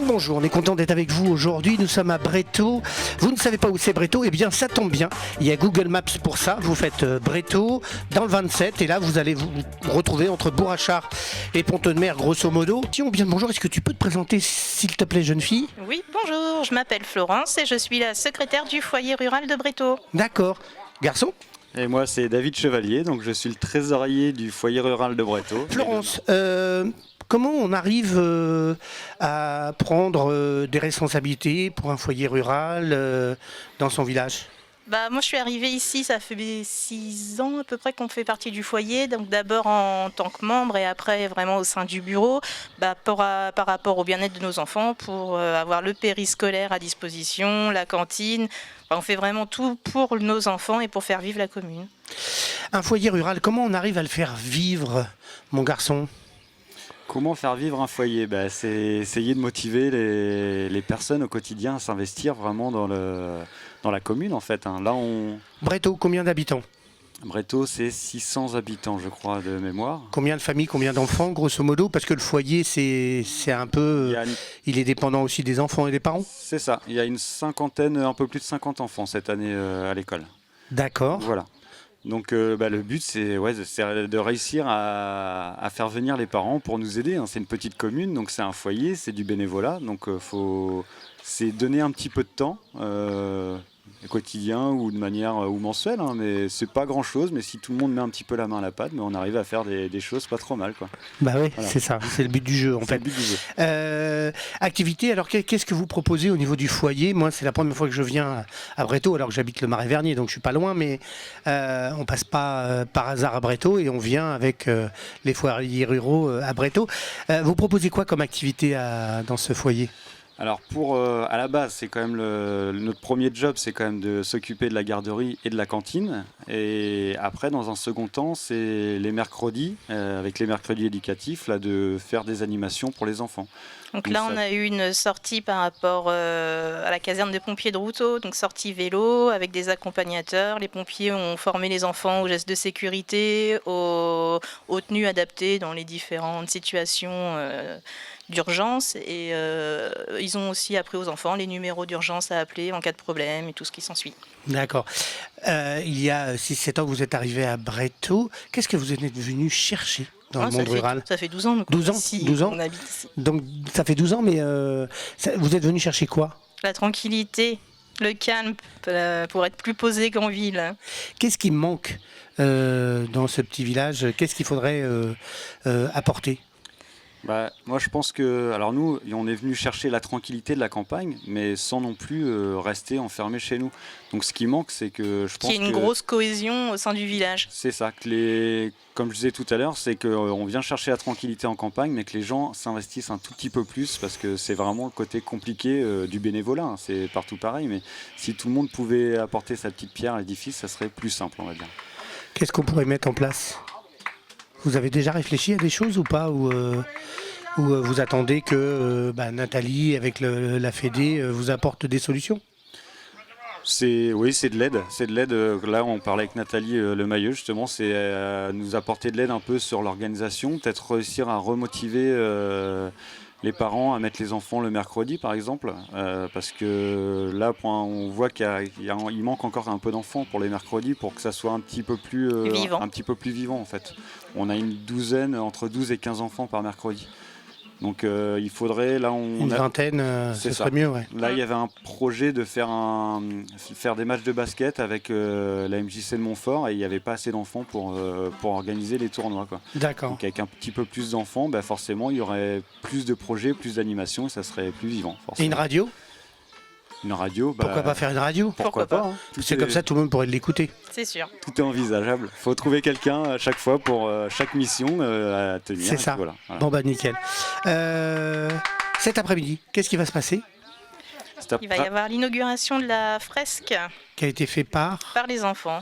bonjour, on est content d'être avec vous aujourd'hui, nous sommes à Bréteaux. Vous ne savez pas où c'est Bréteaux? Eh bien ça tombe bien, il y a Google Maps pour ça, vous faites Bréteaux dans le 27 et là vous allez vous retrouver entre Bourrachard et Pont-de-Mer grosso modo. Tiens, bien bonjour, est-ce que tu peux te présenter s'il te plaît jeune fille? Oui, bonjour, je m'appelle Florence et je suis la secrétaire du foyer rural de Bréteaux. D'accord, garçon? Et moi c'est David Chevalier, donc je suis le trésorier du foyer rural de Bréteaux. Florence, comment on arrive à prendre des responsabilités pour un foyer rural dans son village? Moi je suis arrivée ici, ça fait 6 ans à peu près qu'on fait partie du foyer, donc d'abord en tant que membre et après vraiment au sein du bureau, par rapport au bien-être de nos enfants, pour avoir le périscolaire à disposition, la cantine, on fait vraiment tout pour nos enfants et pour faire vivre la commune. Un foyer rural, comment on arrive à le faire vivre, mon garçon? Comment faire vivre un foyer? C'est essayer de motiver les personnes au quotidien à s'investir vraiment dans la commune en fait. Là, Bréteaux, combien d'habitants? Bréteaux, c'est 600 habitants, je crois, de mémoire. Combien de familles, combien d'enfants, grosso modo? Parce que le foyer, c'est un peu... Il est dépendant aussi des enfants et des parents? C'est ça, il y a une cinquantaine, un peu plus de 50 enfants cette année à l'école. D'accord. Voilà. Donc le but c'est de réussir à faire venir les parents pour nous aider. C'est une petite commune, donc c'est un foyer, c'est du bénévolat. Donc c'est donner un petit peu de temps quotidien ou de manière ou mensuelle, mais c'est pas grand chose. Mais si tout le monde met un petit peu la main à la pâte, on arrive à faire des choses pas trop mal, quoi. Bah oui, Voilà. c'est ça, c'est le but du jeu en fait. Le but du jeu. Activité, alors qu'est-ce que vous proposez au niveau du foyer? Moi c'est la première fois que je viens à Bréteaux, alors que j'habite le Marais-Vernier, donc je suis pas loin, mais on passe pas par hasard à Bréteaux et on vient avec les foyers ruraux à Bréteaux. Vous proposez quoi comme activité dans ce foyer? Alors à la base, c'est quand même notre premier job, c'est quand même de s'occuper de la garderie et de la cantine. Et après, dans un second temps, c'est les mercredis, avec les mercredis éducatifs, là, de faire des animations pour les enfants. Donc là, on a eu une sortie par rapport à la caserne des pompiers de Routot, donc sortie vélo avec des accompagnateurs. Les pompiers ont formé les enfants aux gestes de sécurité, aux tenues adaptées dans les différentes situations d'urgence. Et ils ont aussi appris aux enfants les numéros d'urgence à appeler en cas de problème et tout ce qui s'ensuit. D'accord. Il y a 6-7 ans que vous êtes arrivé à Bréteaux. Qu'est-ce que vous êtes venu chercher dans le monde rural? Ça fait 12 ans. 12 ans, ici, 12 ans. On habite ici. Donc ça fait 12 ans, mais vous êtes venu chercher quoi? La tranquillité, le calme, pour être plus posé qu'en ville. Qu'est-ce qui manque dans ce petit village? Qu'est-ce qu'il faudrait apporter? Moi je pense que, alors nous on est venu chercher la tranquillité de la campagne, mais sans non plus rester enfermé chez nous. Donc ce qui manque, c'est que je pense qu'il y ait une grosse cohésion au sein du village. C'est ça, comme je disais tout à l'heure, c'est qu'on vient chercher la tranquillité en campagne, mais que les gens s'investissent un tout petit peu plus, parce que c'est vraiment le côté compliqué du bénévolat, c'est partout pareil, mais si tout le monde pouvait apporter sa petite pierre à l'édifice, ça serait plus simple, on va dire. Qu'est-ce qu'on pourrait mettre en place? Vous avez déjà réfléchi à des choses ou pas, ou vous attendez que Nathalie, avec la Fédé, vous apporte des solutions? Oui, c'est de l'aide. C'est de l'aide. Là, on parlait avec Nathalie Lemailleux, justement, c'est nous apporter de l'aide un peu sur l'organisation, peut-être réussir à remotiver les parents à mettre les enfants le mercredi, par exemple, parce que là, on voit qu'il manque encore un peu d'enfants pour les mercredis, pour que ça soit un petit peu plus vivant, en fait. On a une douzaine, entre 12 et 15 enfants par mercredi. Donc il faudrait, là une vingtaine, ce serait mieux, ouais. Là il y avait un projet de faire des matchs de basket avec la MJC de Montfort, et il n'y avait pas assez d'enfants pour organiser les tournois, quoi. D'accord. Donc avec un petit peu plus d'enfants, forcément il y aurait plus de projets, plus d'animations, et ça serait plus vivant, forcément. Et une radio? Une radio, pourquoi pas faire une radio? Pourquoi pas, C'est comme ça, tout le monde pourrait l'écouter. C'est sûr. Tout est envisageable. Il faut trouver quelqu'un à chaque fois pour chaque mission à tenir. C'est ça. Voilà. Bon nickel. Cet après-midi, qu'est-ce qui va se passer? Il va y avoir l'inauguration de la fresque qui a été fait par les enfants.